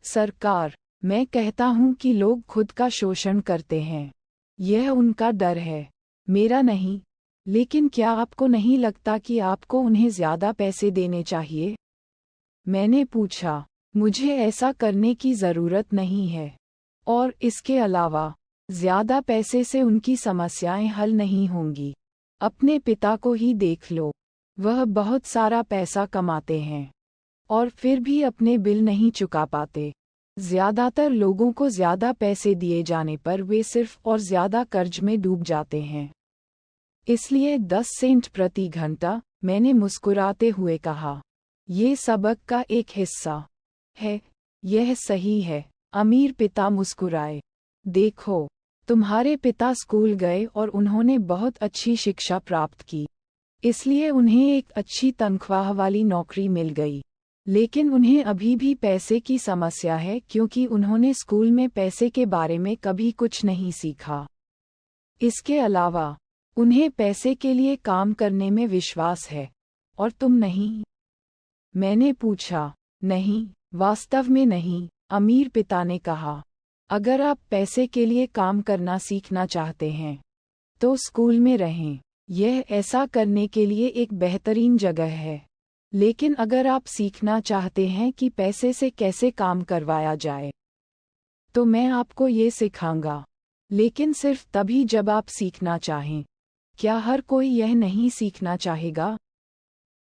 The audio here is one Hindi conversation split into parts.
सरकार, मैं कहता हूँ कि लोग खुद का शोषण करते हैं। यह उनका डर है, मेरा नहीं। लेकिन क्या आपको नहीं लगता कि आपको उन्हें ज़्यादा पैसे देने चाहिए? मैंने पूछा। मुझे ऐसा करने की ज़रूरत नहीं है। और इसके अलावा, ज़्यादा पैसे से उनकी समस्याएं हल नहीं होंगी। अपने पिता को ही देख लो। वह बहुत सारा पैसा कमाते हैं और फिर भी अपने बिल नहीं चुका पाते। ज़्यादातर लोगों को ज़्यादा पैसे दिए जाने पर वे सिर्फ और ज़्यादा कर्ज में डूब जाते हैं। इसलिए 10 सेंट प्रति घंटा, मैंने मुस्कुराते हुए कहा। ये सबक का एक हिस्सा है। यह सही है। अमीर पिता मुस्कुराए। देखो, तुम्हारे पिता स्कूल गए और उन्होंने बहुत अच्छी शिक्षा प्राप्त की। इसलिए उन्हें एक अच्छी तनख्वाह वाली नौकरी मिल गई। लेकिन उन्हें अभी भी पैसे की समस्या है क्योंकि उन्होंने स्कूल में पैसे के बारे में कभी कुछ नहीं सीखा। इसके अलावा, उन्हें पैसे के लिए काम करने में विश्वास है, और तुम नहीं? मैंने पूछा। नहीं, वास्तव में नहीं, अमीर पिता ने कहा। अगर आप पैसे के लिए काम करना सीखना चाहते हैं, तो स्कूल में रहें। यह ऐसा करने के लिए एक बेहतरीन जगह है। लेकिन अगर आप सीखना चाहते हैं कि पैसे से कैसे काम करवाया जाए, तो मैं आपको ये सिखाऊंगा। लेकिन सिर्फ तभी जब आप सीखना चाहें। क्या हर कोई यह नहीं सीखना चाहेगा?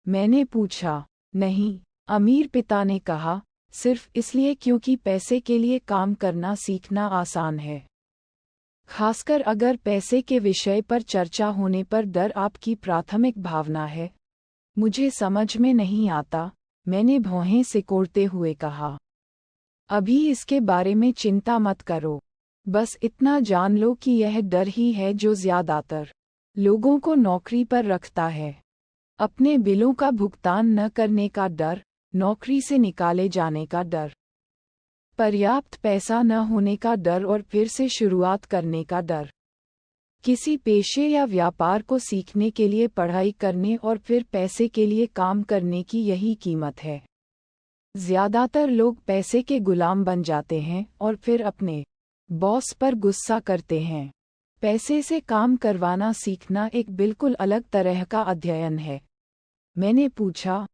मैंने पूछा। नहीं, अमीर पिता ने कहा, सिर्फ इसलिए क्योंकि पैसे के लिए काम करना सीखना आसान है। खासकर अगर पैसे के विषय पर चर्चा होने पर डर आपकी प्राथमिक भावना है। मुझे समझ में नहीं आता, मैंने भौहें सिकोड़ते हुए कहा। अभी इसके बारे में चिंता मत करो। बस इतना जान लो कि यह डर ही है जो ज़्यादातर लोगों को नौकरी पर रखता है। अपने बिलों का भुगतान न करने का डर, नौकरी से निकाले जाने का डर, पर्याप्त पैसा न होने का डर और फिर से शुरुआत करने का डर। किसी पेशे या व्यापार को सीखने के लिए पढ़ाई करने और फिर पैसे के लिए काम करने की यही कीमत है। ज़्यादातर लोग पैसे के गुलाम बन जाते हैं और फिर अपने बॉस पर गुस्सा करते हैं। पैसे से काम करवाना सीखना एक बिल्कुल अलग तरह का अध्ययन है। मैंने पूछा।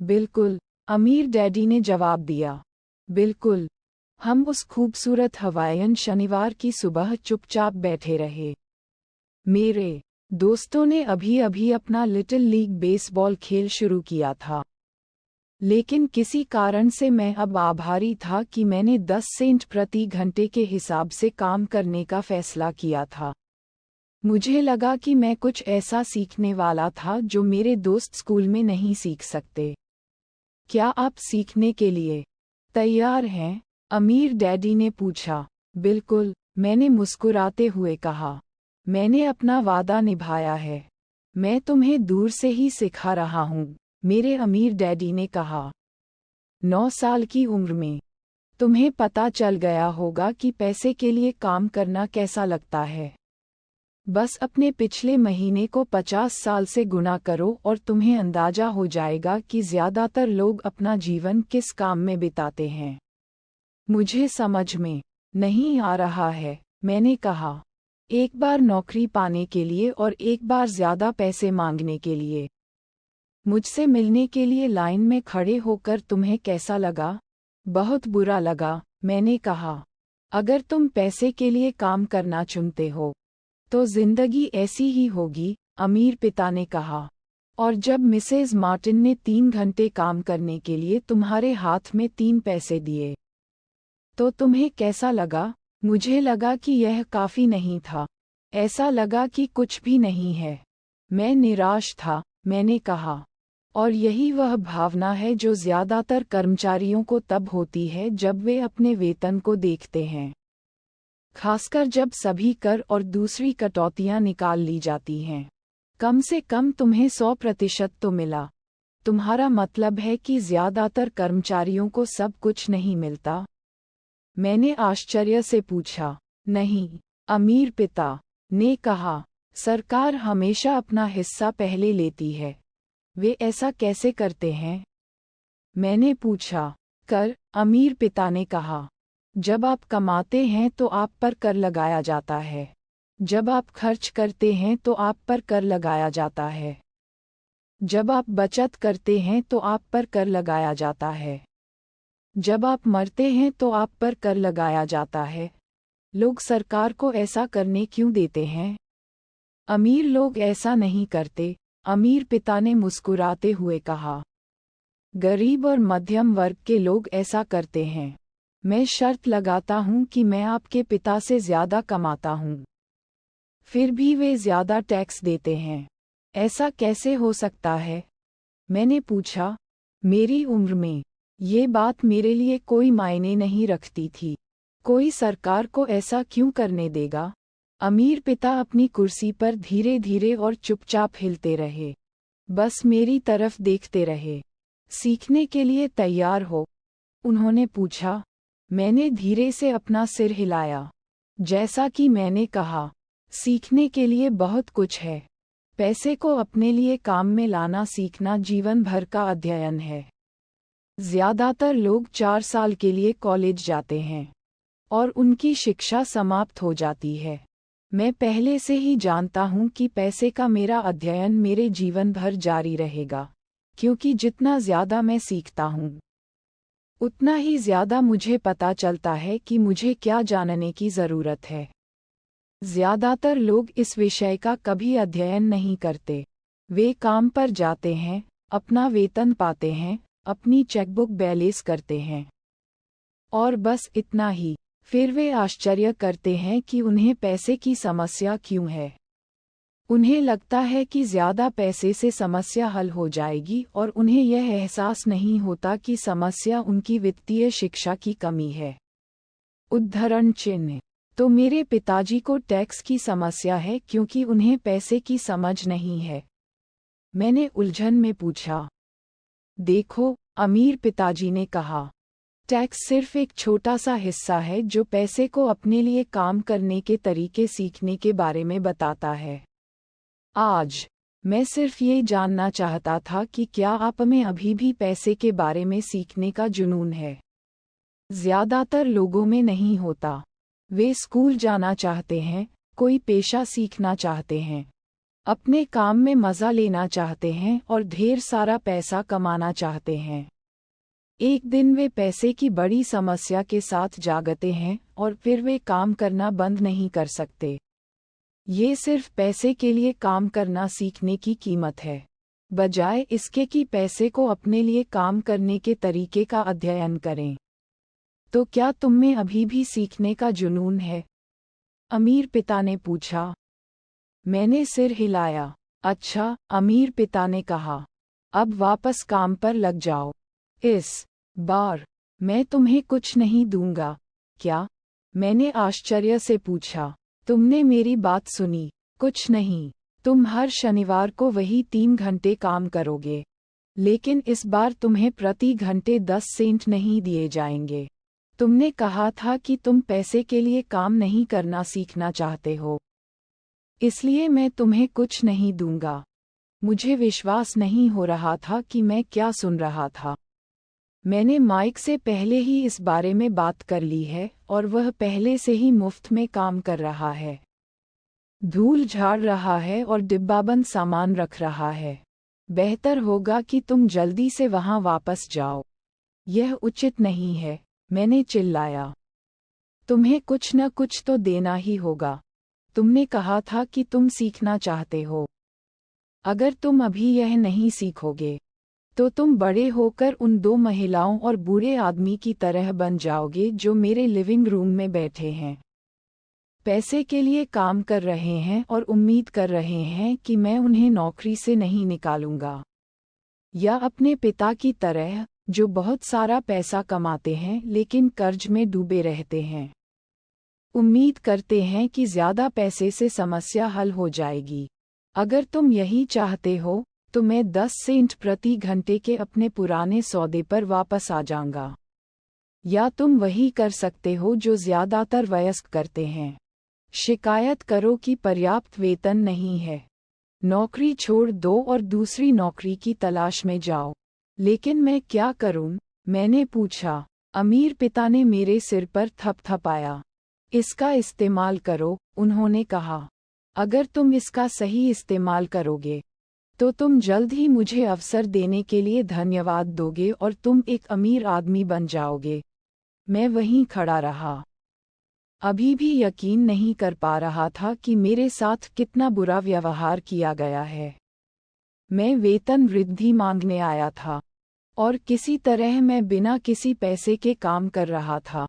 बिल्कुल, अमीर डैडी ने जवाब दिया। बिल्कुल। हम उस खूबसूरत हवाईयन शनिवार की सुबह चुपचाप बैठे रहे। मेरे दोस्तों ने अभी अभी अपना लिटिल लीग बेसबॉल खेल शुरू किया था। लेकिन किसी कारण से मैं अब आभारी था कि मैंने 10 सेंट प्रति घंटे के हिसाब से काम करने का फैसला किया था। मुझे लगा कि मैं कुछ ऐसा सीखने वाला था जो मेरे दोस्त स्कूल में नहीं सीख सकते। क्या आप सीखने के लिए तैयार हैं? अमीर डैडी ने पूछा। बिल्कुल, मैंने मुस्कुराते हुए कहा। मैंने अपना वादा निभाया है। मैं तुम्हें दूर से ही सिखा रहा हूँ, मेरे अमीर डैडी ने कहा। 9 साल की उम्र में तुम्हें पता चल गया होगा कि पैसे के लिए काम करना कैसा लगता है। बस अपने पिछले महीने को 50 साल से गुणा करो और तुम्हें अंदाजा हो जाएगा कि ज़्यादातर लोग अपना जीवन किस काम में बिताते हैं। मुझे समझ में नहीं आ रहा है, मैंने कहा। एक बार नौकरी पाने के लिए और एक बार ज़्यादा पैसे मांगने के लिए। मुझसे मिलने के लिए लाइन में खड़े होकर तुम्हें कैसा लगा? बहुत बुरा लगा, मैंने कहा। अगर तुम पैसे के लिए काम करना चुनते हो, तो जिंदगी ऐसी ही होगी, अमीर पिता ने कहा। और जब मिसेज मार्टिन ने 3 घंटे काम करने के लिए तुम्हारे हाथ में 3 पैसे दिए, तो तुम्हें कैसा लगा? मुझे लगा कि यह काफ़ी नहीं था। ऐसा लगा कि कुछ भी नहीं है। मैं निराश था, मैंने कहा। और यही वह भावना है जो ज़्यादातर कर्मचारियों को तब होती है जब वे अपने वेतन को देखते हैं। खासकर जब सभी कर और दूसरी कटौतियां निकाल ली जाती हैं। कम से कम तुम्हें 100% तो मिला। तुम्हारा मतलब है कि ज़्यादातर कर्मचारियों को सब कुछ नहीं मिलता? मैंने आश्चर्य से पूछा। नहीं, अमीर पिता ने कहा। सरकार हमेशा अपना हिस्सा पहले लेती है। वे ऐसा कैसे करते हैं? मैंने पूछा। कर, अमीर पिता ने कहा। जब आप कमाते हैं तो आप पर कर लगाया जाता है। जब आप खर्च करते हैं तो आप पर कर लगाया जाता है। जब आप बचत करते हैं तो आप पर कर लगाया जाता है। जब आप मरते हैं तो आप पर कर लगाया जाता है। लोग सरकार को ऐसा करने क्यों देते हैं? अमीर लोग ऐसा नहीं करते, अमीर पिता ने मुस्कुराते हुए कहा। गरीब और मध्यम वर्ग के लोग ऐसा करते हैं। मैं शर्त लगाता हूँ कि मैं आपके पिता से ज्यादा कमाता हूँ। फिर भी वे ज्यादा टैक्स देते हैं। ऐसा कैसे हो सकता है? मैंने पूछा। मेरी उम्र में ये बात मेरे लिए कोई मायने नहीं रखती थी। कोई सरकार को ऐसा क्यों करने देगा? अमीर पिता अपनी कुर्सी पर धीरे धीरे और चुपचाप हिलते रहे। बस मेरी तरफ देखते रहे। सीखने के लिए तैयार हो? उन्होंने पूछा। मैंने धीरे से अपना सिर हिलाया। जैसा कि मैंने कहा, सीखने के लिए बहुत कुछ है। पैसे को अपने लिए काम में लाना सीखना जीवन भर का अध्ययन है। ज्यादातर लोग 4 साल के लिए कॉलेज जाते हैं और उनकी शिक्षा समाप्त हो जाती है। मैं पहले से ही जानता हूँ कि पैसे का मेरा अध्ययन मेरे जीवन भर जारी रहेगा, क्योंकि जितना ज्यादा मैं सीखता हूँ उतना ही ज्यादा मुझे पता चलता है कि मुझे क्या जानने की जरूरत है। ज्यादातर लोग इस विषय का कभी अध्ययन नहीं करते। वे काम पर जाते हैं, अपना वेतन पाते हैं, अपनी चेकबुक बैलेंस करते हैं और बस इतना ही। फिर वे आश्चर्य करते हैं कि उन्हें पैसे की समस्या क्यों है। उन्हें लगता है कि ज्यादा पैसे से समस्या हल हो जाएगी और उन्हें यह एहसास नहीं होता कि समस्या उनकी वित्तीय शिक्षा की कमी है। उद्धरण चिन्ह। तो मेरे पिताजी को टैक्स की समस्या है क्योंकि उन्हें पैसे की समझ नहीं है? मैंने उलझन में पूछा। देखो, अमीर पिताजी ने कहा, टैक्स सिर्फ एक छोटा सा हिस्सा है जो पैसे को अपने लिए काम करने के तरीके सीखने के बारे में बताता है। आज मैं सिर्फ ये जानना चाहता था कि क्या आप में अभी भी पैसे के बारे में सीखने का जुनून है? ज्यादातर लोगों में नहीं होता। वे स्कूल जाना चाहते हैं, कोई पेशा सीखना चाहते हैं, अपने काम में मज़ा लेना चाहते हैं और ढेर सारा पैसा कमाना चाहते हैं। एक दिन वे पैसे की बड़ी समस्या के साथ जागते हैं और फिर वे काम करना बंद नहीं कर सकते। ये सिर्फ पैसे के लिए काम करना सीखने की कीमत है, बजाय इसके कि पैसे को अपने लिए काम करने के तरीके का अध्ययन करें। तो क्या तुम में अभी भी सीखने का जुनून है? अमीर पिता ने पूछा। मैंने सिर हिलाया। अच्छा, अमीर पिता ने कहा, अब वापस काम पर लग जाओ। इस बार मैं तुम्हें कुछ नहीं दूंगा। क्या? मैंने आश्चर्य से पूछा। तुमने मेरी बात सुनी? कुछ नहीं। तुम हर शनिवार को वही 3 घंटे काम करोगे, लेकिन इस बार तुम्हें प्रति घंटे 10 सेंट नहीं दिए जाएंगे। तुमने कहा था कि तुम पैसे के लिए काम नहीं करना सीखना चाहते हो, इसलिए मैं तुम्हें कुछ नहीं दूंगा। मुझे विश्वास नहीं हो रहा था कि मैं क्या सुन रहा था। मैंने माइक से पहले ही इस बारे में बात कर ली है और वह पहले से ही मुफ्त में काम कर रहा है, धूल झाड़ रहा है और डिब्बाबंद सामान रख रहा है। बेहतर होगा कि तुम जल्दी से वहां वापस जाओ। यह उचित नहीं है, मैंने चिल्लाया। तुम्हें कुछ न कुछ तो देना ही होगा। तुमने कहा था कि तुम सीखना चाहते हो। अगर तुम अभी यह नहीं सीखोगे तो तुम बड़े होकर उन 2 महिलाओं और बूढ़े आदमी की तरह बन जाओगे जो मेरे लिविंग रूम में बैठे हैं, पैसे के लिए काम कर रहे हैं और उम्मीद कर रहे हैं कि मैं उन्हें नौकरी से नहीं निकालूंगा। या अपने पिता की तरह, जो बहुत सारा पैसा कमाते हैं लेकिन कर्ज में डूबे रहते हैं। उम्मीद करते हैं कि ज्यादा पैसे से समस्या हल हो जाएगी। अगर तुम यही चाहते हो तो मैं 10 सेंट प्रति घंटे के अपने पुराने सौदे पर वापस आ जाऊंगा। या तुम वही कर सकते हो जो ज्यादातर वयस्क करते हैं, शिकायत करो कि पर्याप्त वेतन नहीं है, नौकरी छोड़ दो और दूसरी नौकरी की तलाश में जाओ। लेकिन मैं क्या करूं? मैंने पूछा। अमीर पिता ने मेरे सिर पर थपथपाया। इसका इस्तेमाल करो, उन्होंने कहा। अगर तुम इसका सही इस्तेमाल करोगे तो तुम जल्द ही मुझे अवसर देने के लिए धन्यवाद दोगे और तुम एक अमीर आदमी बन जाओगे। मैं वहीं खड़ा रहा, अभी भी यकीन नहीं कर पा रहा था कि मेरे साथ कितना बुरा व्यवहार किया गया है। मैं वेतन वृद्धि मांगने आया था और किसी तरह मैं बिना किसी पैसे के काम कर रहा था।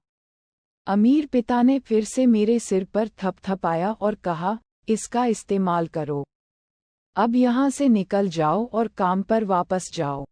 अमीर पिता ने फिर से मेरे सिर पर थपथपाया और कहा, इसका इस्तेमाल करो। अब यहाँ से निकल जाओ और काम पर वापस जाओ।